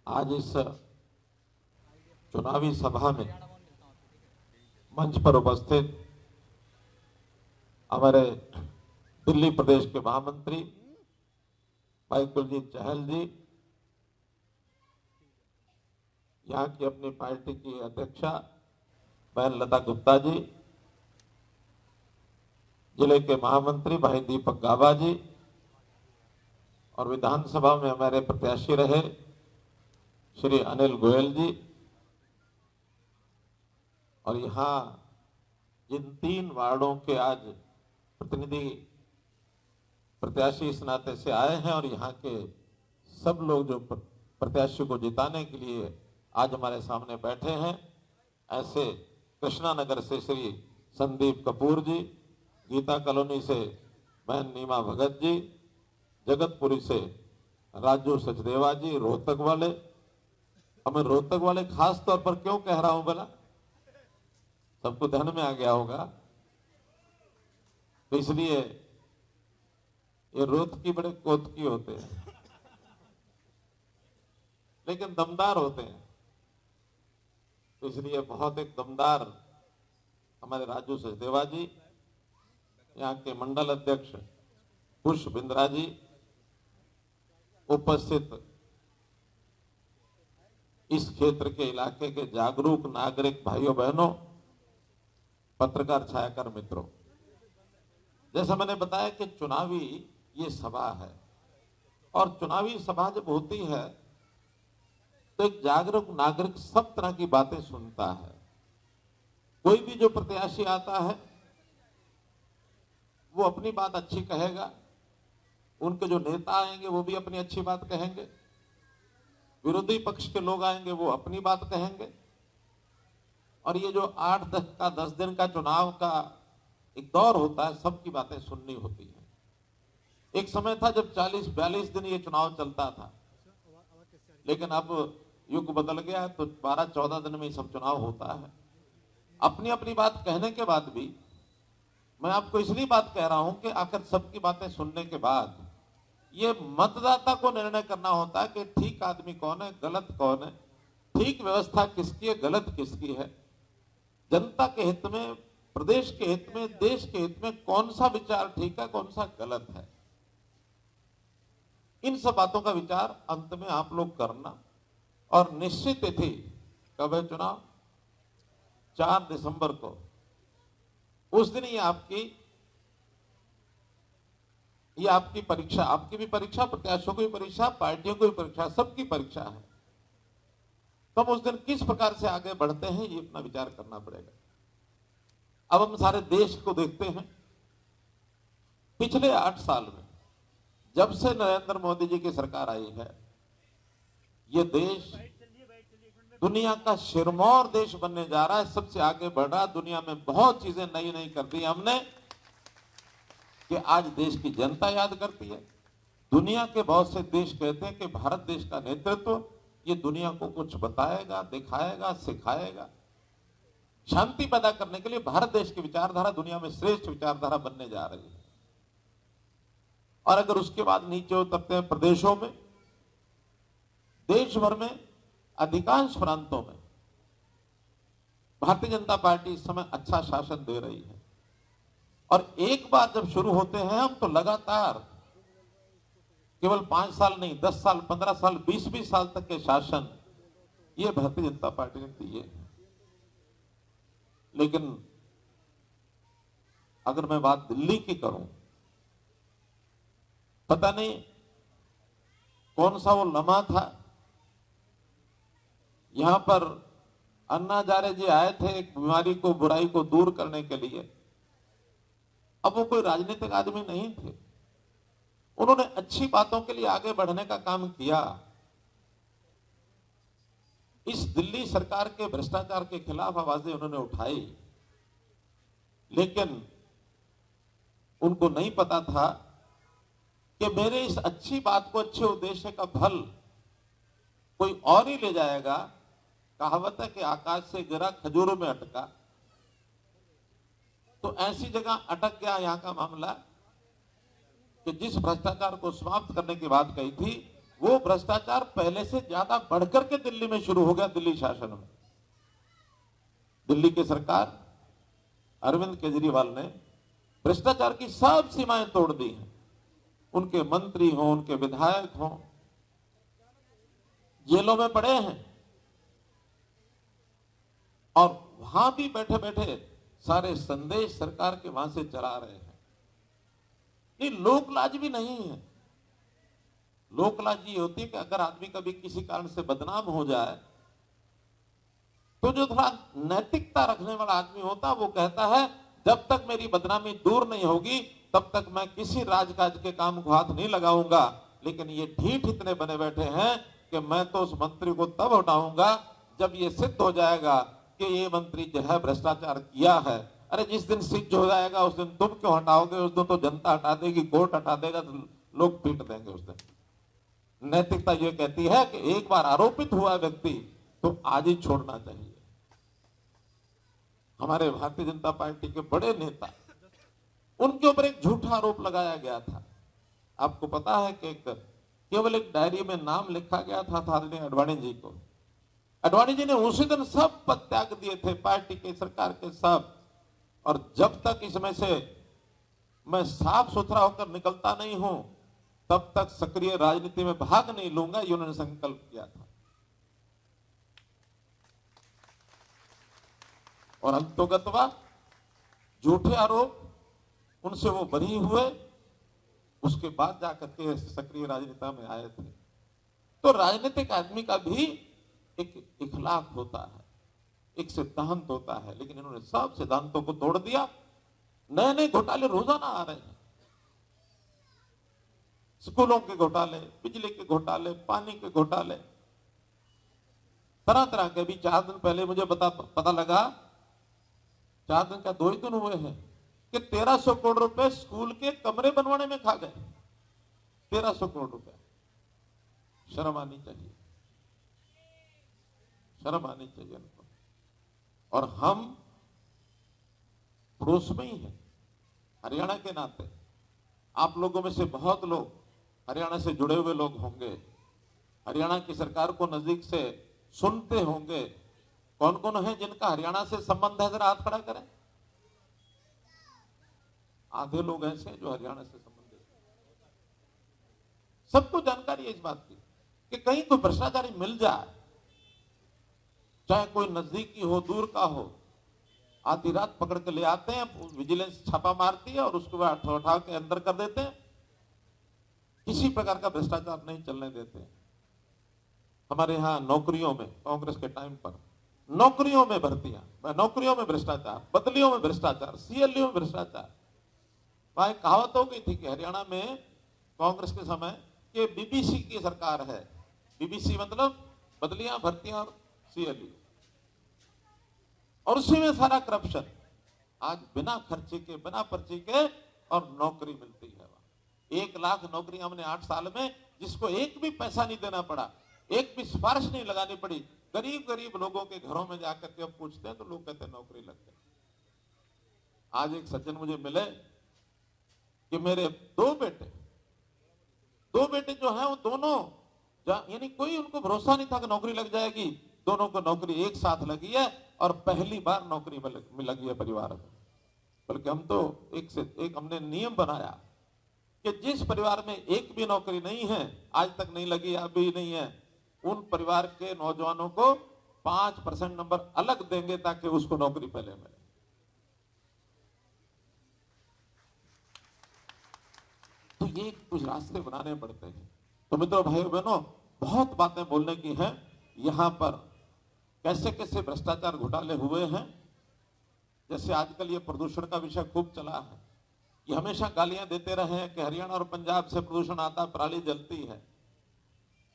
आज इस चुनावी सभा में मंच पर उपस्थित हमारे दिल्ली प्रदेश के महामंत्री भाई कुलजीत चहल जी, यहाँ की अपनी पार्टी की अध्यक्षा बहन लता गुप्ता जी, जिले के महामंत्री भाई दीपक गाबा जी और विधानसभा में हमारे प्रत्याशी रहे श्री अनिल गोयल जी, और यहाँ जिन 3 वार्डों के आज प्रतिनिधि प्रत्याशी इस नाते से आए हैं और यहाँ के सब लोग जो प्रत्याशी को जिताने के लिए आज हमारे सामने बैठे हैं, ऐसे कृष्णा नगर से श्री संदीप कपूर जी, गीता कॉलोनी से बहन नीमा भगत जी, जगतपुरी से राजू सचदेवा जी, रोहतक वाले, हमें रोहतक वाले खास तौर पर क्यों कह रहा हूं भला, सबको ध्यान में आ गया होगा, तो इसलिए ये रोहतकी बड़े कोतकी होते हैं लेकिन दमदार होते हैं, तो इसलिए बहुत एक दमदार हमारे राजू सचदेवा जी, यहाँ के मंडल अध्यक्ष पुष्प बिंद्रा जी, उपस्थित इस क्षेत्र के इलाके के जागरूक नागरिक भाइयों बहनों, पत्रकार छायाकार मित्रों, जैसा मैंने बताया कि चुनावी ये सभा है और चुनावी सभा जब होती है तो एक जागरूक नागरिक सब तरह की बातें सुनता है। कोई भी जो प्रत्याशी आता है वो अपनी बात अच्छी कहेगा, उनके जो नेता आएंगे वो भी अपनी अच्छी बात कहेंगे, विरोधी पक्ष के लोग आएंगे वो अपनी बात कहेंगे, और ये जो 8-10 दिन का चुनाव का एक दौर होता है, सबकी बातें सुननी होती है। एक समय था जब 40-42 दिन ये चुनाव चलता था, लेकिन अब युग बदल गया है, तो 12-14 दिन में सब चुनाव होता है। अपनी अपनी बात कहने के बाद भी मैं आपको इसलिए बात कह रहा हूं कि आखिर सबकी बातें सुनने के बाद ये मतदाता को निर्णय करना होता है कि ठीक आदमी कौन है, गलत कौन है, ठीक व्यवस्था किसकी है, गलत किसकी है, जनता के हित में, प्रदेश के हित में, देश के हित में कौन सा विचार ठीक है, कौन सा गलत है। इन सब बातों का विचार अंत में आप लोग करना, और निश्चित तिथि कब है चुनाव? 4 दिसंबर को। उस दिन ये आपकी परीक्षा, आपकी भी परीक्षा, प्रत्याशियों की भी परीक्षा, पार्टियों की भी परीक्षा, सबकी परीक्षा है। तो हम उस दिन किस प्रकार से आगे बढ़ते हैं ये अपना विचार करना पड़ेगा। अब हम सारे देश को देखते हैं, पिछले 8 साल में जब से नरेंद्र मोदी जी की सरकार आई है, ये देश दुनिया का सिरमौर देश बनने जा रहा है, सबसे आगे बढ़ रहा है। दुनिया में बहुत चीजें नई नई कर दी हमने कि आज देश की जनता याद करती है। दुनिया के बहुत से देश कहते हैं कि भारत देश का नेतृत्व ये दुनिया को कुछ बताएगा, दिखाएगा, सिखाएगा। शांति पैदा करने के लिए भारत देश की विचारधारा दुनिया में श्रेष्ठ विचारधारा बनने जा रही है। और अगर उसके बाद नीचे उतरते हैं प्रदेशों में, देश भर में अधिकांश प्रांतों में भारतीय जनता पार्टी इस समय अच्छा शासन दे रही है। और एक बार जब शुरू होते हैं हम, तो लगातार केवल 5 साल नहीं, 10 साल, 15 साल, 20-20 साल तक के शासन ये भारतीय जनता पार्टी ने दिए। लेकिन अगर मैं बात दिल्ली की करूं, पता नहीं कौन सा वो लम्हा था, यहां पर अन्ना हजारे जी आए थे एक बीमारी को, बुराई को दूर करने के लिए। अब वो कोई राजनीतिक आदमी नहीं थे, उन्होंने अच्छी बातों के लिए आगे बढ़ने का काम किया। इस दिल्ली सरकार के भ्रष्टाचार के खिलाफ आवाजें उन्होंने उठाई, लेकिन उनको नहीं पता था कि मेरे इस अच्छी बात को, अच्छे उद्देश्य का फल कोई और ही ले जाएगा। कहावत है कि आकाश से गिरा खजूरों में अटका, तो ऐसी जगह अटक गया यहां का मामला कि जिस भ्रष्टाचार को समाप्त करने की बात कही थी वो भ्रष्टाचार पहले से ज्यादा बढ़कर के दिल्ली में शुरू हो गया, दिल्ली शासन में। दिल्ली की सरकार अरविंद केजरीवाल ने भ्रष्टाचार की सब सीमाएं तोड़ दी हैं। उनके मंत्री हों, उनके विधायक हों, जेलों में पड़े हैं और वहां भी बैठे बैठे सारे संदेश सरकार के वहां से चला रहे हैं। नहीं, लोकलाज भी नहीं है। लोकलाज ये होती है कि अगर आदमी कभी किसी कारण से बदनाम हो जाए तो जो थोड़ा नैतिकता रखने वाला आदमी होता है वो कहता है जब तक मेरी बदनामी दूर नहीं होगी तब तक मैं किसी राजकाज के काम को हाथ नहीं लगाऊंगा। लेकिन ये ढीठ इतने बने बैठे हैं कि मैं तो उस मंत्री को तब हटाऊंगा जब ये सिद्ध हो जाएगा कि ये मंत्री जो है भ्रष्टाचार किया है। अरे जिस दिन सिद्ध हो जाएगा उस दिन तुम क्यों हटाओगे? उस दिन तो जनता हटा देगी, कोर्ट हटा देगा, तो लोग पीट देंगे उस दिन। नैतिकता ये कहती है कि एक बार आरोपित हुआ व्यक्ति तो आज ही छोड़ना चाहिए। हमारे भारतीय जनता पार्टी के बड़े नेता, उनके ऊपर एक झूठा आरोप लगाया गया था। आपको पता है कि केवल एक डायरी में नाम लिखा गया था आदरणीय अडवाणी जी को। अडवाणी जी ने उसी दिन सब पद त्याग दिए थे, पार्टी के, सरकार के सब। और जब तक इसमें से मैं साफ सुथरा होकर निकलता नहीं हूं तब तक सक्रिय राजनीति में भाग नहीं लूंगा, ये उन्होंने संकल्प किया था। और अंतोगतवा झूठे आरोप, उनसे वो बरी हुए, उसके बाद जाकर के सक्रिय राजनीति में आए थे। तो राजनीतिक आदमी का भी एक इखलाक होता है, एक सिद्धांत होता है, लेकिन इन्होंने सब सिद्धांतों को तोड़ दिया। नए नए घोटाले रोजाना आ रहे हैं। स्कूलों के घोटाले, बिजली के घोटाले, पानी के घोटाले, तरह तरह के। अभी 4 दिन पहले मुझे पता लगा, 4 दिन का 2 ही दिन हुए हैं कि 1300 करोड़ रुपए स्कूल के कमरे बनवाने में खा गए। 1300 करोड़ रुपए। शर्म आनी चाहिए, शर्म आनी चाहिए उनको। और हम पड़ोस में ही हैं, हरियाणा के नाते। आप लोगों में से बहुत लोग हरियाणा से जुड़े हुए लोग होंगे, हरियाणा की सरकार को नजदीक से सुनते होंगे। कौन कौन है जिनका हरियाणा से संबंध है? जरा हाथ खड़ा करें। आधे लोग ऐसे हैं जो हरियाणा से संबंधित हैं। सबको जानकारी है इस बात की कि कहीं कोई भ्रष्टाचारी मिल जाए, चाहे कोई नजदीकी हो, दूर का हो, आधी रात पकड़ के ले आते हैं, विजिलेंस छापा मारती है और उसको उठा के अंदर कर देते हैं। किसी प्रकार का भ्रष्टाचार नहीं चलने देते। हमारे यहाँ नौकरियों में, कांग्रेस के टाइम पर नौकरियों में भर्तियां, नौकरियों में भ्रष्टाचार, बदलियों में भ्रष्टाचार, सीएलयू में भ्रष्टाचार। वहां एक कहावत हो गई थी कि हरियाणा में कांग्रेस के समय कि बीबीसी की सरकार है। बीबीसी मतलब बदलियां, भर्तियां और सीएलयू, और उसी में सारा करप्शन। आज बिना खर्चे के, बिना पर्ची के और नौकरी मिलती है। 1 लाख नौकरी हमने 8 साल में, जिसको एक भी पैसा नहीं देना पड़ा, एक भी सिफारिश नहीं लगानी पड़ी। गरीब गरीब लोगों के घरों में जाकर के अब पूछते हैं तो लोग कहते हैं नौकरी लग गई। आज एक सज्जन मुझे मिले कि मेरे 2 बेटे जो हैं वो दोनों, यानी कोई उनको भरोसा नहीं था कि नौकरी लग जाएगी। दोनों को नौकरी एक साथ लगी है और पहली बार नौकरी में लगी है परिवार में। बल्कि हम तो एक से एक हमने नियम बनाया कि जिस परिवार में एक भी नौकरी नहीं है, आज तक नहीं लगी, अभी नहीं है, उन परिवार के नौजवानों को 5% नंबर अलग देंगे ताकि उसको नौकरी पहले मिले। तो ये कुछ रास्ते बनाने पड़ते हैं। तो मित्रों, भाइयों बहनों, बहुत बातें बोलने की हैं। यहां पर कैसे कैसे भ्रष्टाचार घोटाले हुए हैं। जैसे आजकल ये प्रदूषण का विषय खूब चला है। ये हमेशा गालियां देते रहे हैं कि हरियाणा और पंजाब से प्रदूषण आता, पराली जलती है।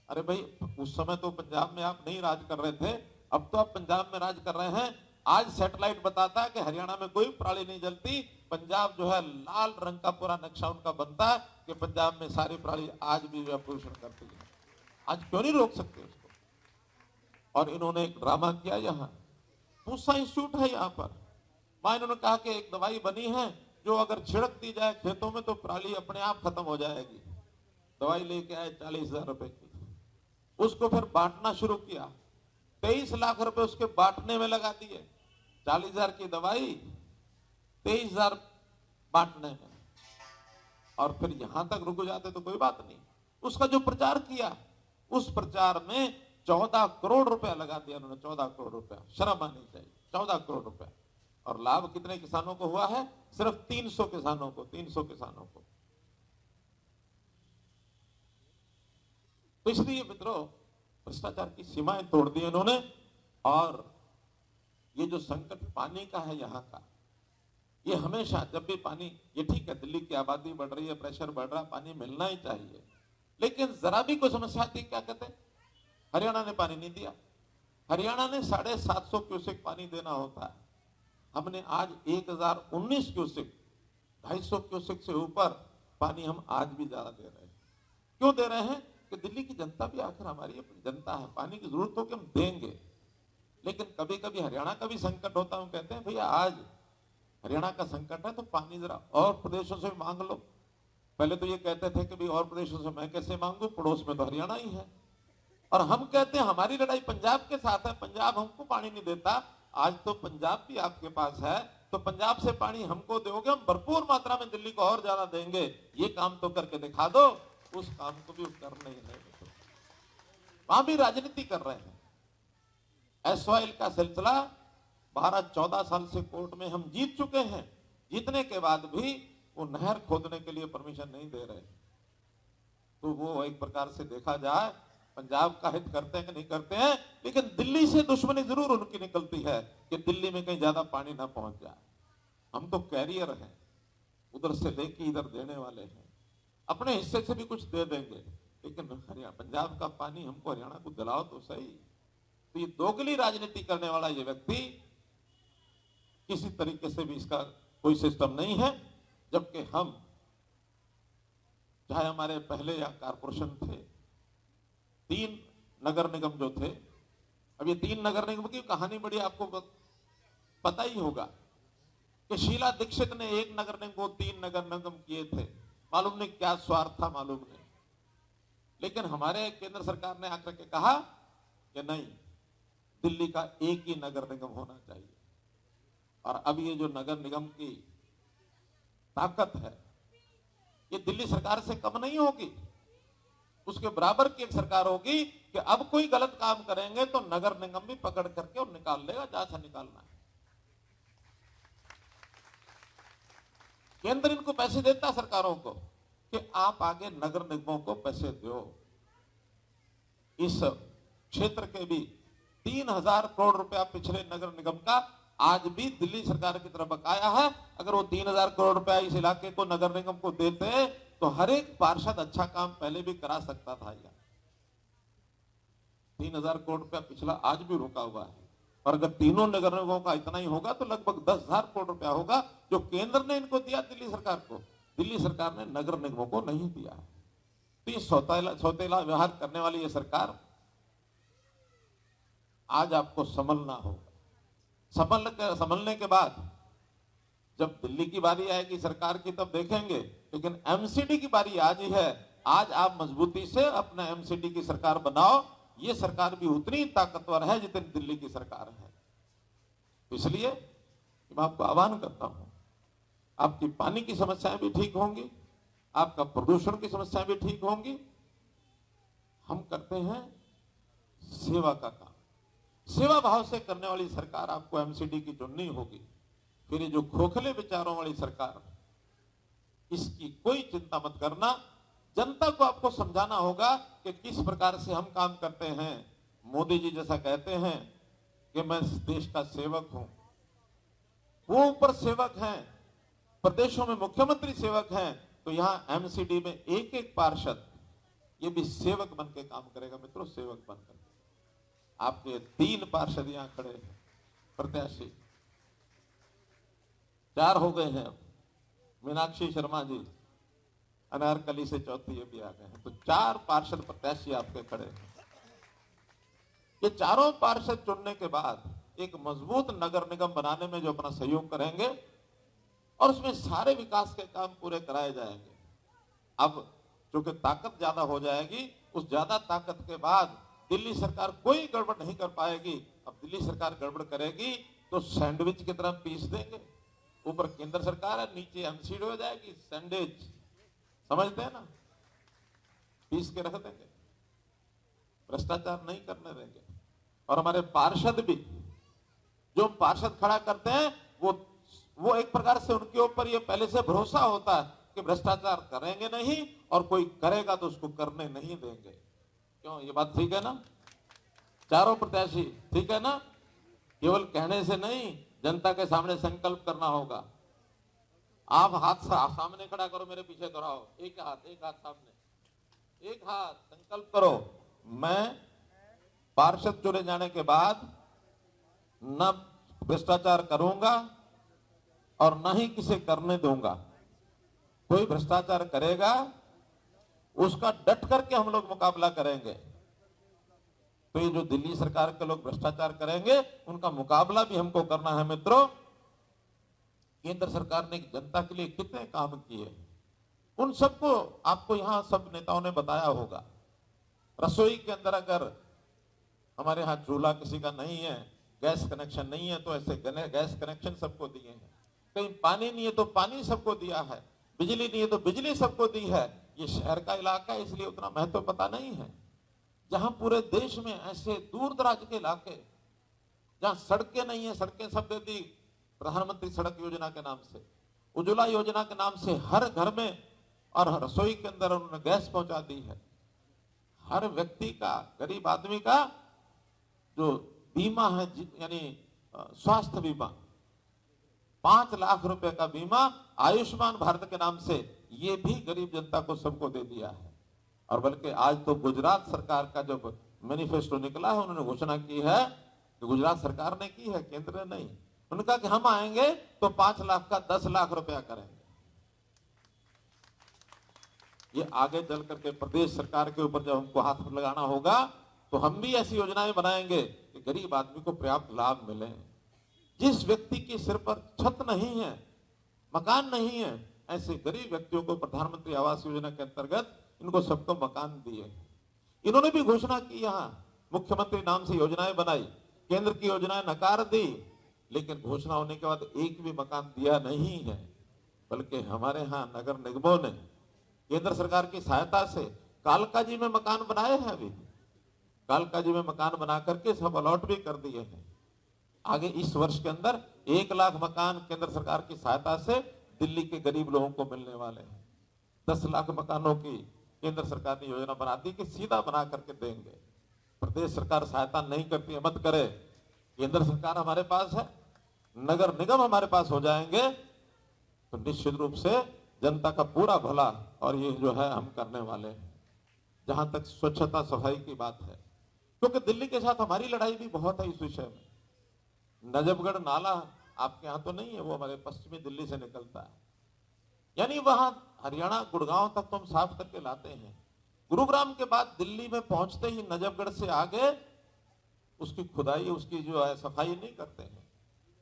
अरे भाई, उस समय तो पंजाब में आप नहीं राज कर रहे थे, अब तो आप पंजाब में राज कर रहे हैं। आज सैटेलाइट बताता है कि हरियाणा में कोई पराली नहीं जलती। पंजाब जो है लाल रंग का पूरा नक्शा उनका बनता है कि पंजाब में सारी पराली आज भी प्रदूषण करती है। आज क्यों नहीं रोक सकते उसको? और इन्होंने एक ड्रामा किया। यहाँ पूसा इंस्टीट्यूट है, यहाँ पर वहां इन्होंने कहा कि एक दवाई बनी है जो अगर छिड़क दी जाए खेतों में तो पराली अपने आप खत्म हो जाएगी। दवाई लेके आए 40,000 रुपए की। उसको फिर बांटना शुरू किया। 23 लाख रुपए उसके बांटने में लगा दिए। 40,000 की दवाई, 23,000 बांटने में। और फिर यहां तक रुक जाते तो कोई बात नहीं। उसका जो प्रचार किया, उस प्रचार में 14 करोड़ रुपया लगा दिया उन्होंने। 14 करोड़ रुपया, शर्म आनी चाहिए। 14 करोड़ रुपया। और लाभ कितने किसानों को हुआ है? सिर्फ 300 किसानों को। 300 किसानों को। तो इसलिए मित्रों, भ्रष्टाचार की सीमाएं तोड़ दी इन्होंने। और ये जो संकट पानी का है यहाँ का, ये हमेशा जब भी पानी, ये ठीक है दिल्ली की आबादी बढ़ रही है, प्रेशर बढ़ रहा है, पानी मिलना ही चाहिए, लेकिन जरा भी कोई समस्या थी, क्या कहते हैं, हरियाणा ने पानी नहीं दिया। हरियाणा ने 750 क्यूसेक पानी देना होता है, हमने आज 1019 क्यूसेक, 250 क्यूसेक से ऊपर पानी हम आज भी ज्यादा दे रहे हैं। क्यों दे रहे हैं? कि दिल्ली की जनता भी आखिर हमारी अपनी जनता है, पानी की जरूरत हो कि हम देंगे। लेकिन कभी कभी हरियाणा का भी संकट होता है, हम कहते हैं भैया आज हरियाणा का संकट है तो पानी जरा और प्रदेशों से मांग लो। पहले तो ये कहते थे कि भाई और प्रदेशों से मैं कैसे मांगू, पड़ोस में तो हरियाणा ही है। और हम कहते हैं हमारी लड़ाई पंजाब के साथ है, पंजाब हमको पानी नहीं देता। आज तो पंजाब भी आपके पास है, तो पंजाब से पानी हमको दोगे, हम भरपूर मात्रा में दिल्ली को और ज्यादा देंगे। ये काम तो करके दिखा दो। उस काम को भी कर नहीं रहे, वहां भी राजनीति कर रहे हैं। एसवाइल का सिलसिला 12-14 साल से कोर्ट में हम जीत चुके हैं। जीतने के बाद भी वो नहर खोदने के लिए परमिशन नहीं दे रहे। तो वो एक प्रकार से देखा जाए पंजाब का हित करते हैं कि नहीं करते हैं, लेकिन दिल्ली से दुश्मनी जरूर उनकी निकलती है कि दिल्ली में कहीं ज्यादा पानी ना पहुंच जाए। हम तो कैरियर हैं, उधर से लेके इधर देने वाले हैं, अपने हिस्से से भी कुछ दे देंगे, लेकिन हरियाणा पंजाब का पानी हमको हरियाणा को दिलाओ तो सही। तो ये दोगली राजनीति करने वाला ये व्यक्ति, किसी तरीके से भी इसका कोई सिस्टम नहीं है। जबकि हम, चाहे हमारे पहले या कारपोरेशन थे, 3 नगर निगम जो थे, अब ये 3 नगर निगम की कहानी बड़ी आपको पता ही होगा कि शीला दीक्षित ने 1 नगर निगम को 3 नगर निगम किए थे। मालूम नहीं क्या स्वार्थ था, मालूम नहीं। लेकिन हमारे केंद्र सरकार ने आकर के कहा कि नहीं, दिल्ली का एक ही नगर निगम होना चाहिए। और अब ये जो नगर निगम की ताकत है, ये दिल्ली सरकार से कम नहीं होगी, उसके बराबर की एक सरकार होगी कि अब कोई गलत काम करेंगे तो नगर निगम भी पकड़ करके और निकाल लेगा जहां से निकालना है। केंद्र इनको पैसे देता सरकारों को कि आप आगे नगर निगमों को पैसे दो। इस क्षेत्र के भी 3,000 करोड़ रुपया पिछले नगर निगम का आज भी दिल्ली सरकार की तरफ बकाया है। अगर वो 3,000 करोड़ रुपया इस इलाके को नगर निगम को देते तो हर एक पार्षद अच्छा काम पहले भी करा सकता था। यार 3,000 करोड़ रुपया पिछला आज भी रुका हुआ है। और अगर तीनों नगर निगमों का इतना ही होगा तो लगभग 10,000 करोड़ रुपया होगा जो केंद्र ने इनको दिया दिल्ली सरकार को। दिल्ली सरकार ने नगर निगमों को नहीं दिया। तो ये सौतेला व्यवहार करने वाली ये सरकार, आज आपको संभलना होगा। संभलने के बाद जब दिल्ली की बारी आएगी सरकार की तब देखेंगे, लेकिन एमसीडी की बारी आज ही है। आज आप मजबूती से अपना एमसीडी की सरकार बनाओ। ये सरकार भी उतनी ताकतवर है जितनी दिल्ली की सरकार है। इसलिए मैं आपको आह्वान करता हूं, आपकी पानी की समस्याएं भी ठीक होंगी, आपका प्रदूषण की समस्याएं भी ठीक होंगी। हम करते हैं सेवा का काम। सेवा भाव से करने वाली सरकार आपको एमसीडी की चुननी होगी। फिर ये जो खोखले विचारों वाली सरकार, इसकी कोई चिंता मत करना। जनता को आपको समझाना होगा कि किस प्रकार से हम काम करते हैं। मोदी जी जैसा कहते हैं कि मैं देश का सेवक हूं, वो ऊपर सेवक हैं, प्रदेशों में मुख्यमंत्री सेवक हैं, तो यहां एमसीडी में एक एक पार्षद ये भी सेवक बन के काम करेगा। मित्रों, सेवक बनकर आपके 3 पार्षद यहां खड़े हैं, प्रत्याशी 4 हो गए हैं। मीनाक्षी शर्मा जी अनारकली से चौथी ये भी आ गए हैं, तो 4 पार्षद प्रत्याशी आपके खड़े हैं। ये चारों पार्षद चुनने के बाद एक मजबूत नगर निगम बनाने में जो अपना सहयोग करेंगे और उसमें सारे विकास के काम पूरे कराए जाएंगे। अब चूंकि ताकत ज्यादा हो जाएगी, उस ज्यादा ताकत के बाद दिल्ली सरकार कोई गड़बड़ नहीं कर पाएगी। अब दिल्ली सरकार गड़बड़ करेगी तो सैंडविच की तरह पीस देंगे, ऊपर केंद्र सरकार है, नीचे अनसीड हो जाएगी सैंडविच, समझते हैं ना, पीस के रख देंगे, भ्रष्टाचार नहीं करने देंगे। और हमारे पार्षद भी, जो पार्षद खड़ा करते हैं वो एक प्रकार से उनके ऊपर ये पहले से भरोसा होता है कि भ्रष्टाचार करेंगे नहीं और कोई करेगा तो उसको करने नहीं देंगे। क्यों, ये बात ठीक है ना? चारों प्रत्याशी ठीक है ना? केवल कहने से नहीं, जनता के सामने संकल्प करना होगा। आप हाथ सामने खड़ा करो, मेरे पीछे दोहराओ, एक हाथ सामने, एक हाथ, संकल्प करो, मैं पार्षद चुने जाने के बाद न भ्रष्टाचार करूंगा और न ही किसे करने दूंगा। कोई भ्रष्टाचार करेगा उसका डट करके हम लोग मुकाबला करेंगे। तो ये जो दिल्ली सरकार के लोग भ्रष्टाचार करेंगे उनका मुकाबला भी हमको करना है। मित्रों, केंद्र सरकार ने जनता के लिए कितने काम किए उन सबको आपको यहां सब नेताओं ने बताया होगा। रसोई के अंदर अगर हमारे यहां चूल्हा किसी का नहीं है, गैस कनेक्शन नहीं है, तो ऐसे गैस कनेक्शन सबको दिए हैं। कहीं पानी नहीं है तो पानी सबको दिया है, बिजली नहीं है तो बिजली सबको दी है। ये शहर का इलाका है इसलिए उतना महत्व पता नहीं है। जहां पूरे देश में ऐसे दूर दराज के इलाके जहां सड़कें नहीं है, सड़कें सब दे दी प्रधानमंत्री सड़क योजना के नाम से, उज्ज्वला योजना के नाम से हर घर में और रसोई के अंदर उन्होंने गैस पहुंचा दी है। हर व्यक्ति का, गरीब आदमी का जो बीमा है, यानी स्वास्थ्य बीमा, 5 लाख रुपए का बीमा आयुष्मान भारत के नाम से, ये भी गरीब जनता को सबको दे दिया है। और बल्कि आज तो गुजरात सरकार का जब मैनिफेस्टो निकला है, उन्होंने घोषणा की है कि गुजरात सरकार ने की है, केंद्र ने नहीं। उनका कि हम आएंगे तो 5 लाख का 10 लाख रुपया करेंगे। ये आगे चल करके प्रदेश सरकार के ऊपर जब हमको हाथ लगाना होगा तो हम भी ऐसी योजनाएं बनाएंगे कि गरीब आदमी को पर्याप्त लाभ मिले। जिस व्यक्ति के सिर पर छत नहीं है, मकान नहीं है, ऐसे गरीब व्यक्तियों को प्रधानमंत्री आवास योजना के अंतर्गत इनको सबको मकान दिए। इन्होंने भी घोषणा की, यहां मुख्यमंत्री नाम से योजनाएं बनाई, केंद्र की योजनाएं नकार दी, लेकिन घोषणा होने के बाद एक भी मकान दिया नहीं है। बल्कि हमारे यहां नगर निगमों ने केंद्र सरकार की सहायता से कालकाजी में मकान बनाए हैं। अभी कालकाजी में मकान बना करके सब अलॉट भी कर दिए हैं। आगे इस वर्ष के अंदर 1 लाख मकान केंद्र सरकार की सहायता से दिल्ली के गरीब लोगों को मिलने वाले हैं। 10 लाख मकानों की केंद्र सरकार ने योजना बना दी कि सीधा बना करके देंगे। प्रदेश सरकार सहायता नहीं करती है, मत करे, केंद्र सरकार हमारे पास है, नगर निगम हमारे पास हो जाएंगे तो निश्चित रूप से जनता का पूरा भला और ये जो है हम करने वाले हैं। जहां तक स्वच्छता सफाई की बात है, क्योंकि दिल्ली के साथ हमारी लड़ाई भी बहुत है इस विषय में। नजफगढ़ नाला आपके यहां तो नहीं है, वो हमारे पश्चिमी दिल्ली से निकलता है, यानी वहां हरियाणा गुड़गांव तक तो हम साफ करके लाते हैं। गुरुग्राम के बाद दिल्ली में पहुंचते ही नजफगढ़ से आगे उसकी खुदाई, उसकी जो है सफाई नहीं करते हैं।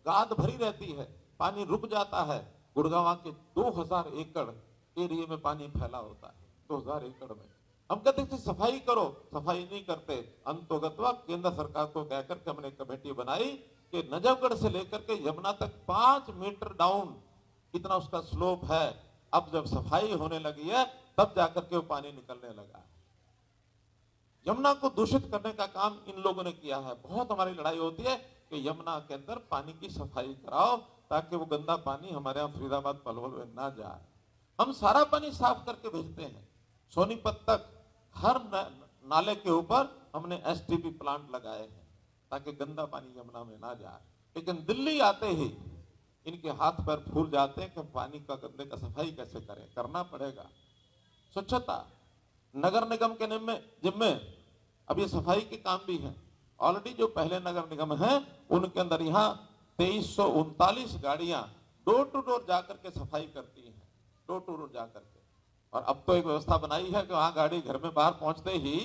गाद भरी रहती है, पानी रुक जाता है। गुड़गांव के 2000 एकड़ एरिया में पानी फैला होता है, 2000 एकड़ में। हम कहते हैं सफाई करो, सफाई नहीं करते। अंतोगत्वा केंद्र सरकार को कहकर के हमने कमेटी बनाई कि नजफगढ़ से लेकर के यमुना तक 5 मीटर डाउन इतना उसका स्लोप है। अब जब सफाई होने लगी है तब जाकर के वो पानी निकलने लगा। यमुना को दूषित करने का काम इन लोगों ने किया है। बहुत हमारी लड़ाई होती है कि यमुना के अंदर पानी की सफाई कराओ ताकि वो गंदा पानी हमारे यहाँ फरीदाबाद पलवल में ना जाए। हम सारा पानी साफ करके भेजते हैं। सोनीपत तक हर नाले के ऊपर हमने एसटीपी प्लांट लगाए हैं ताकि गंदा पानी यमुना में ना जाए। लेकिन दिल्ली आते ही इनके हाथ पैर फूल जाते हैं कि पानी का गंदे का सफाई कैसे करें। करना पड़ेगा। स्वच्छता नगर निगम के जिम्मे अब ये सफाई के काम भी है। ऑलरेडी जो पहले नगर निगम है उनके अंदर यहाँ 2339 गाड़ियां डोर टू डोर जाकर के सफाई करती हैं, डोर टू डोर जाकर के। और अब तो एक व्यवस्था बनाई है कि वहां गाड़ी घर में बाहर पहुंचते ही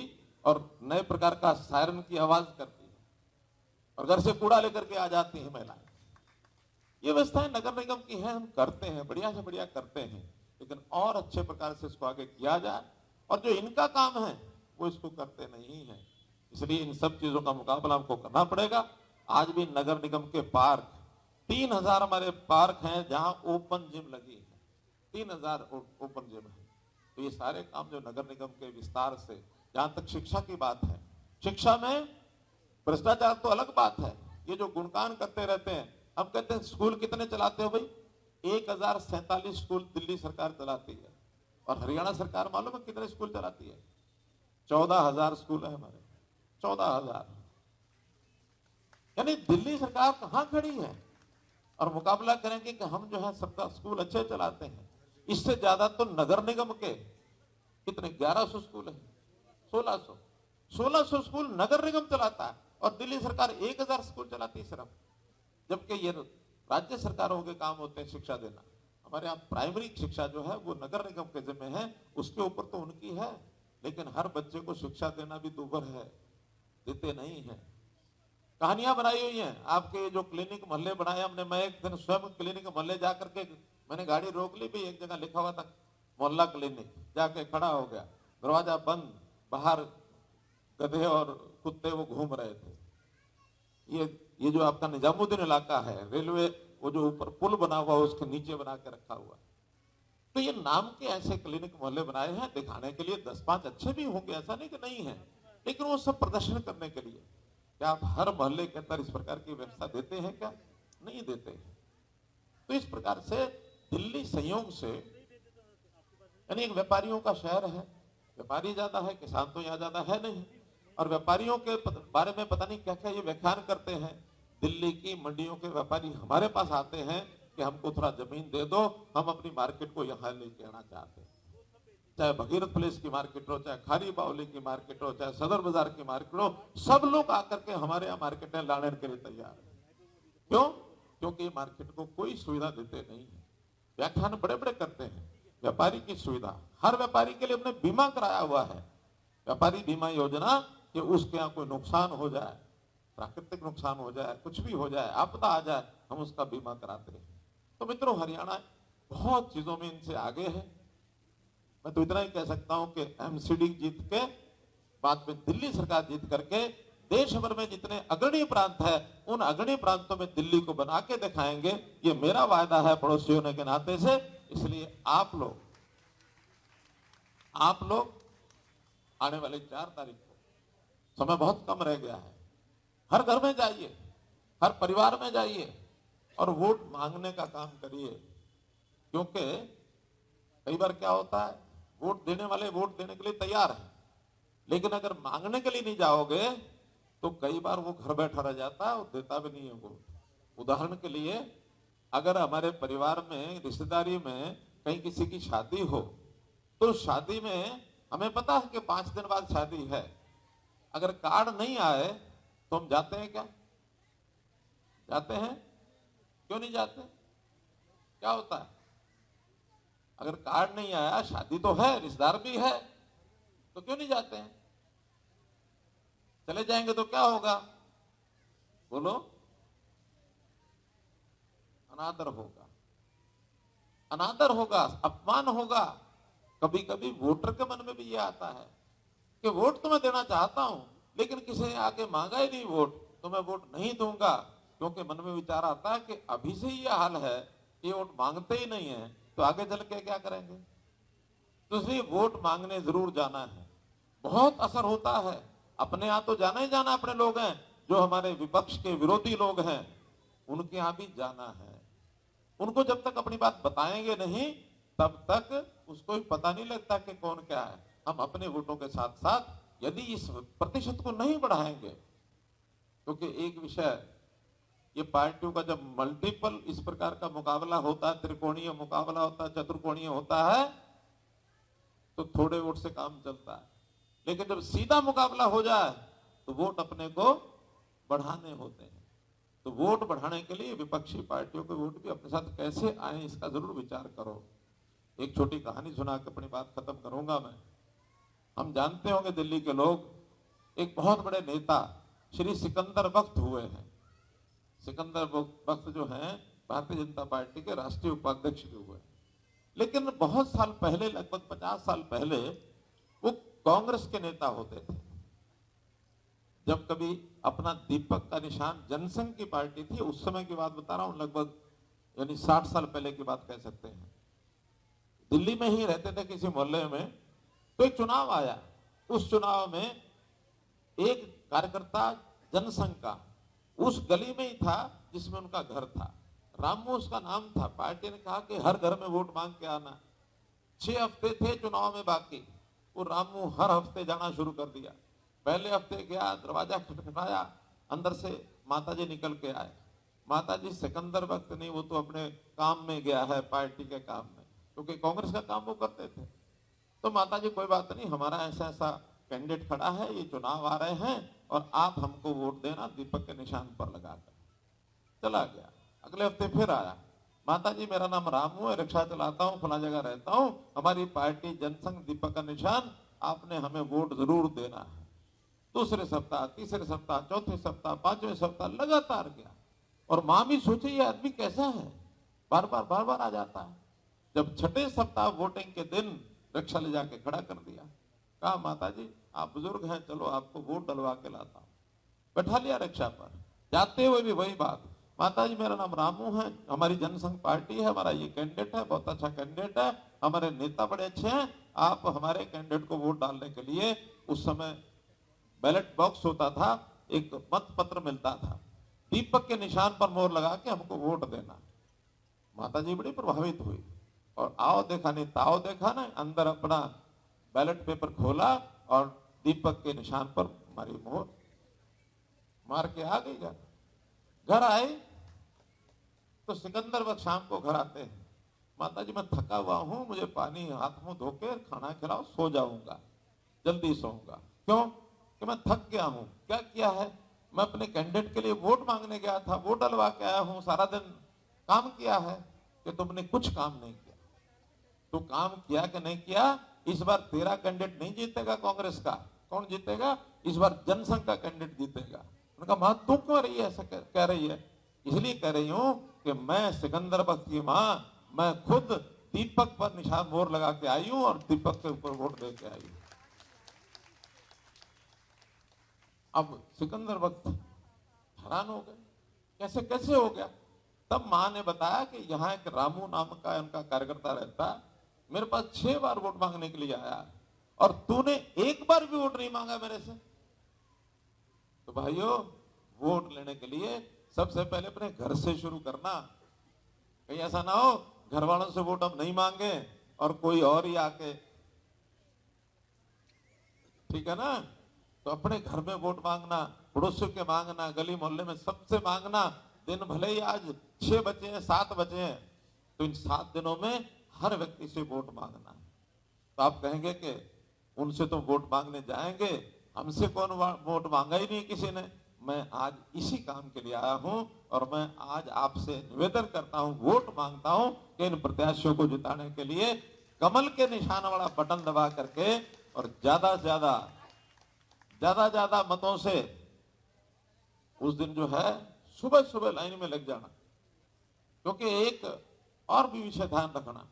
और नए प्रकार का सायरन की आवाज करती है और घर से कूड़ा लेकर के आ जाती है महिलाएं। ये व्यवस्थाएं नगर निगम की है, हम करते हैं, बढ़िया से बढ़िया करते हैं, लेकिन और अच्छे प्रकार से इसको आगे किया जाए। और जो इनका काम है वो इसको करते नहीं है। इसलिए इन सब चीजों का मुकाबला हमको करना पड़ेगा। आज भी नगर निगम के पार्क 3000 हमारे पार्क हैं जहां ओपन जिम लगी है, 3000 ओपन जिम है। तो ये सारे काम जो नगर निगम के विस्तार से, जहां तक शिक्षा की बात है, शिक्षा में भ्रष्टाचार तो अलग बात है। ये जो गुणगान करते रहते हैं, हम कहते हैं स्कूल कितने चलाते हो भाई? 1047 स्कूल दिल्ली सरकार चलाती है, और हरियाणा सरकार मालूम है कितने स्कूल चलाती है? 14,000 स्कूल है हमारे, 14,000। यानी दिल्ली सरकार कहां खड़ी है? और मुकाबला करेंगे कि हम जो है सबका स्कूल अच्छे चलाते हैं। इससे ज्यादा तो नगर निगम के कितने 1100 स्कूल है, 1600 स्कूल नगर निगम चलाता है, और दिल्ली सरकार 1000 स्कूल चलाती है सिर्फ। जबकि ये राज्य सरकारों के काम होते हैं शिक्षा देना। हमारे यहाँ प्राइमरी शिक्षा जो है वो नगर निगम के जिम्मे है, उसके ऊपर तो उनकी है, लेकिन हर बच्चे को शिक्षा देना भी दूभर है, देते नहीं है। कहानियां बनाई हुई हैं। आपके जो क्लिनिक मोहल्ले बनाए हमने, मैं एक दिन स्वयं क्लिनिक मोहल्ले जाकर के मैंने गाड़ी रोक ली भी, एक जगह लिखा हुआ था मोहल्ला क्लिनिक, जाके खड़ा हो गया, दरवाजा बंद, बाहर गधे और कुत्ते वो घूम रहे थे। ये जो आपका निजामुद्दीन इलाका है, रेलवे वो जो ऊपर पुल बना हुआ उसके नीचे बना के रखा हुआ। तो ये नाम के ऐसे क्लिनिक मोहल्ले बनाए हैं, दिखाने के लिए 10-5 अच्छे भी होंगे, ऐसा नहीं कि नहीं है, लेकिन वो सब प्रदर्शन करने के लिए। क्या आप हर मोहल्ले के अंदर इस प्रकार की व्यवस्था देते हैं क्या? नहीं देते हैं। तो इस प्रकार से दिल्ली संयोग से, यानी एक व्यापारियों का शहर है, व्यापारी ज्यादा है, किसान तो यहाँ ज्यादा है नहीं, और व्यापारियों के बारे में पता नहीं क्या क्या ये व्याख्यान करते हैं। दिल्ली की मंडियों के व्यापारी हमारे पास आते हैं कि हमको थोड़ा जमीन दे दो, हम अपनी मार्केट को यहाँ लेके आना चाहते हैं। चाहे भगीरथ प्लेस की मार्केट हो, चाहे खारी बावली की मार्केट हो, चाहे सदर बाजार की मार्केट हो, सब लोग आकर के हमारे यहाँ मार्केट में लाने के लिए तैयार है। क्यों? क्योंकि मार्केट को कोई सुविधा देते नहीं है। व्याख्यान बड़े बड़े करते हैं, व्यापारी की सुविधा, हर व्यापारी के लिए हमने बीमा कराया हुआ है, व्यापारी बीमा योजना, कि उसके यहाँ कोई नुकसान हो जाए, प्राकृतिक नुकसान हो जाए, कुछ भी हो जाए, आपदा आ जाए, हम उसका बीमा कराते हैं। तो मित्रों, हरियाणा बहुत चीजों में इनसे आगे है। मैं तो इतना ही कह सकता हूं कि एमसीडी जीत के बाद में दिल्ली सरकार जीत करके देश भर में जितने अग्रणी प्रांत है, उन अग्रणी प्रांतों में दिल्ली को बना के दिखाएंगे। ये मेरा वायदा है पड़ोसी होने के नाते से। इसलिए आप लोग आने वाले 4 तारीख को, समय बहुत कम रह गया है, हर घर में जाइए, हर परिवार में जाइए और वोट मांगने का काम करिए। क्योंकि कई बार क्या होता है, वोट देने वाले वोट देने के लिए तैयार हैं, लेकिन अगर मांगने के लिए नहीं जाओगे तो कई बार वो घर बैठा रह जाता है और देता भी नहीं है वोट। उदाहरण के लिए, अगर हमारे परिवार में, रिश्तेदारी में कहीं किसी की शादी हो, तो शादी में हमें पता है कि 5 दिन बाद शादी है, अगर कार्ड नहीं आए तो हम जाते हैं क्या? जाते हैं? क्यों नहीं जाते? क्या होता है? अगर कार्ड नहीं आया, शादी तो है, रिश्तेदार भी है, तो क्यों नहीं जाते हैं? चले जाएंगे तो क्या होगा? बोलो, अनादर होगा, अनादर होगा, अपमान होगा। कभी कभी वोटर के मन में भी ये आता है कि वोट तो मैं देना चाहता हूं, लेकिन किसी ने आके मांगा ही नहीं वोट, तो मैं वोट नहीं दूंगा। क्योंकि मन में विचार आता है कि अभी से ये हाल है, ये वोट मांगते ही नहीं है, तो आगे चल के क्या करेंगे? तो इसलिए वोट मांगने जरूर जाना है। बहुत असर होता है। अपने यहाँ तो जाना ही जाना, अपने लोग हैं, जो हमारे विपक्ष के विरोधी लोग हैं, उनके यहाँ भी जाना है। उनको जब तक अपनी बात बताएंगे नहीं, तब तक उसको भी पता नहीं लगता कि कौन क्या है। हम अपने वोटों के साथ साथ यदि इस प्रतिशत को नहीं बढ़ाएंगे, क्योंकि एक विषय, ये पार्टियों का जब मल्टीपल इस प्रकार का मुकाबला होता है, त्रिकोणीय मुकाबला होता है, चतुर्कोणीय होता है, तो थोड़े वोट से काम चलता है। लेकिन जब सीधा मुकाबला हो जाए तो वोट अपने को बढ़ाने होते हैं। तो वोट बढ़ाने के लिए विपक्षी पार्टियों के वोट भी अपने साथ कैसे आए, इसका जरूर विचार करो। एक छोटी कहानी सुना के अपनी बात खत्म करूंगा मैं। हम जानते होंगे, दिल्ली के लोग, एक बहुत बड़े नेता श्री सिकंदर बख्त हुए हैं। सिकंदर बख्त जो हैं भारतीय जनता पार्टी के राष्ट्रीय उपाध्यक्ष भी हुए, लेकिन बहुत साल पहले, लगभग 50 साल पहले, वो कांग्रेस के नेता होते थे। जब कभी अपना दीपक का निशान जनसंघ की पार्टी थी, उस समय की बात बता रहा हूं, लगभग यानी 60 साल पहले की बात कह सकते हैं। दिल्ली में ही रहते थे किसी मोहल्ले में, तो एक चुनाव आया। उस चुनाव में एक कार्यकर्ता जनसंघ का उस गली में ही था जिसमें उनका घर था। रामू उसका नाम था। पार्टी ने कहा कि हर घर में वोट मांग के आना। 6 हफ्ते थे चुनाव में बाकी, वो रामू हर हफ्ते जाना शुरू कर दिया। पहले हफ्ते गया, दरवाजा खटखटाया, अंदर से माताजी निकल के आए। माताजी सिकंदर वक्त नहीं, वो तो अपने काम में गया है, पार्टी के काम में, क्योंकि कांग्रेस का काम वो करते थे। तो माताजी कोई बात नहीं, हमारा ऐसा ऐसा कैंडिडेट खड़ा है, ये चुनाव आ रहे हैं और आप हमको वोट देना दीपक के निशान पर लगाकर। चला गया। अगले हफ्ते फिर आया, माताजी मेरा नाम रामू है, रिक्शा चलाता हूँ, फला जगह रहता हूँ, हमारी पार्टी जनसंघ दीपक का निशान, आपने हमें वोट जरूर देना है। दूसरे सप्ताह, तीसरे सप्ताह, चौथे सप्ताह, पांचवें सप्ताह लगातार गया। और मां भी सोचे ये आदमी कैसा है, बार बार आ जाता है। जब छठे सप्ताह वोटिंग के दिन रिक्शा ले जाके खड़ा कर दिया। कहा माताजी आप बुजुर्ग हैं, चलो आपको वोट डलवा के लाता हूं। बैठा लिया रिक्शा पर। जाते हुए भी वही बात, माताजी मेरा नाम रामू है, हमारी जनसंघ पार्टी है, हमारा ये कैंडिडेट है, बहुत अच्छा कैंडिडेट है, हमारे नेता बड़े अच्छे हैं, आप हमारे कैंडिडेट को वोट डालने के लिए, उस समय बैलेट बॉक्स होता था, एक मत पत्र मिलता था, दीपक के निशान पर मोहर लगा के हमको वोट देना। माताजी बड़ी प्रभावित हुई और आओ देखा नहीं ताओ देखा ना, अंदर अपना बैलेट पेपर खोला और दीपक के निशान पर मारी मोहर, मार के आ गई। घर आए तो सिकंदर वक्त शाम को घर आते हैं, माताजी मैं थका हुआ हूं, मुझे पानी हाथ मुंह धोके खाना खिलाओ, सो जाऊंगा, जल्दी सोऊंगा। क्यों? कि मैं थक गया हूं। क्या किया है? मैं अपने कैंडिडेट के लिए वोट मांगने गया था, वोट डलवा के आया हूं, सारा दिन काम किया है। कि तुमने कुछ काम नहीं किया। तो काम किया कि नहीं किया? इस बार तेरा कैंडिडेट नहीं जीतेगा कांग्रेस का। कौन जीतेगा? इस बार जनसंघ का कैंडिडेट जीतेगा। उनका मां तू क्यों रही है ऐसा कह रही है? इसलिए कह रही हूं कि मैं सिकंदर बख्त की मां, मैं खुद दीपक पर निशान मोहर लगा के आई हूं और दीपक के ऊपर वोट दे के आई हूं। अब सिकंदर वक्त हैरान हो गए, कैसे कैसे हो गया? तब मां ने बताया कि यहाँ एक रामू नाम का उनका कार्यकर्ता रहता, मेरे पास 6 बार वोट मांगने के लिए आया और तूने एक बार भी वोट नहीं मांगा मेरे से। तो भाइयों, वोट लेने के लिए सबसे पहले अपने घर से शुरू करना। कहीं ऐसा ना हो घर वालों से वोट हम नहीं मांगे और कोई और ही आके, ठीक है ना? तो अपने घर में वोट मांगना, पड़ोसियों के मांगना, गली मोहल्ले में सबसे मांगना। दिन भले ही आज 6 बचे हैं, 7 बचे हैं, तो इन 7 दिनों में हर व्यक्ति से वोट मांगना है। तो आप कहेंगे कि उनसे तो वोट मांगने जाएंगे, हमसे कौन वोट मांगा ही नहीं किसी ने। मैं आज इसी काम के लिए आया हूं और मैं आज आपसे निवेदन करता हूं, वोट मांगता हूं कि इन प्रत्याशियों को जिताने के लिए कमल के निशान वाला बटन दबा करके और ज्यादा से ज्यादा मतों से उस दिन जो है सुबह सुबह लाइन में लग जाना। क्योंकि एक और भी विषय ध्यान रखना,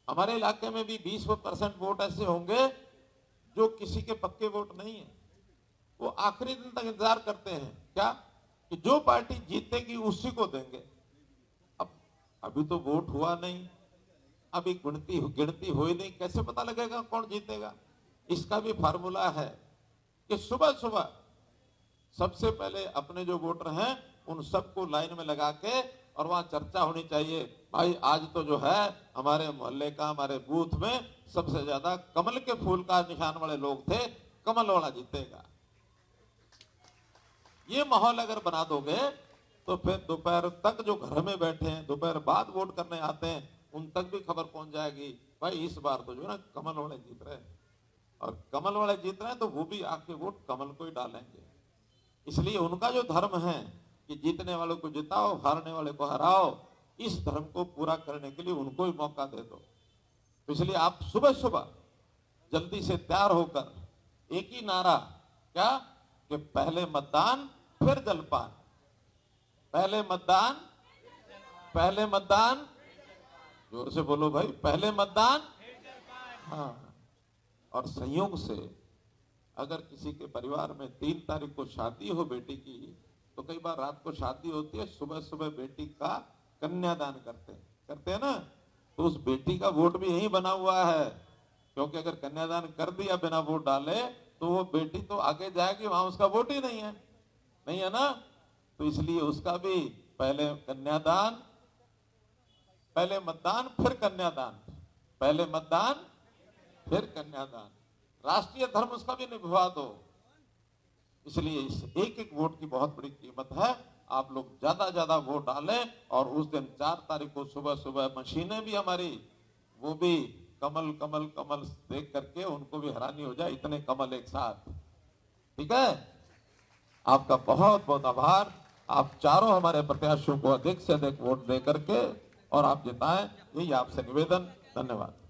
हमारे इलाके में भी 20% वोट ऐसे होंगे जो किसी के पक्के वोट नहीं है। वो आखिरी दिन तक इंतजार करते हैं, क्या कि जो पार्टी जीतेगी उसी को देंगे। अब अभी तो वोट हुआ नहीं, अभी गिनती हुई नहीं, कैसे पता लगेगा कौन जीतेगा? इसका भी फार्मूला है कि सुबह सुबह सबसे पहले अपने जो वोटर हैं उन सबको लाइन में लगा के और वहां चर्चा होनी चाहिए, भाई आज तो जो है हमारे मोहल्ले का, हमारे बूथ में सबसे ज्यादा कमल के फूल का निशान वाले लोग थे, कमल वाला जीतेगा। ये माहौल अगर बना दोगे तो फिर दोपहर तक जो घर में बैठे हैं, दोपहर बाद वोट करने आते हैं, उन तक भी खबर पहुंच जाएगी, भाई इस बार तो जो है ना कमल वाले जीत रहे हैं। और कमल वाले जीत रहे हैं तो वो भी आके वोट कमल को ही डालेंगे। इसलिए उनका जो धर्म है कि जीतने वालों को जिताओ, हारने वाले को हराओ, इस धर्म को पूरा करने के लिए उनको ही मौका दे दो। तो इसलिए आप सुबह सुबह जल्दी से तैयार होकर एक ही नारा, क्या कि पहले मतदान फिर जलपान, पहले मतदान, जोर से बोलो भाई, पहले मतदान। हाँ, और संयोग से अगर किसी के परिवार में 3 तारीख को शादी हो बेटी की, तो कई बार रात को शादी होती है, सुबह सुबह बेटी का कन्यादान करते हैं ना, तो उस बेटी का वोट भी यही बना हुआ है, क्योंकि अगर कन्यादान कर दिया बिना वोट डाले तो वो बेटी तो आगे जाएगी, वहां उसका वोट ही नहीं है ना। तो इसलिए उसका भी पहले कन्यादान, पहले मतदान फिर कन्यादान, पहले मतदान फिर कन्यादान, राष्ट्रीय धर्म उसका भी निभवा दो। इसलिए इस एक एक वोट की बहुत बड़ी कीमत है। आप लोग ज्यादा वोट डालें और उस दिन 4 तारीख को सुबह सुबह मशीनें भी हमारी, वो भी कमल कमल कमल देख करके उनको भी हैरानी हो जाए, इतने कमल एक साथ। ठीक है, आपका बहुत बहुत आभार। आप चारों हमारे प्रत्याशियों को अधिक से अधिक वोट दे करके और आप जिताएं, यही आपसे निवेदन। धन्यवाद।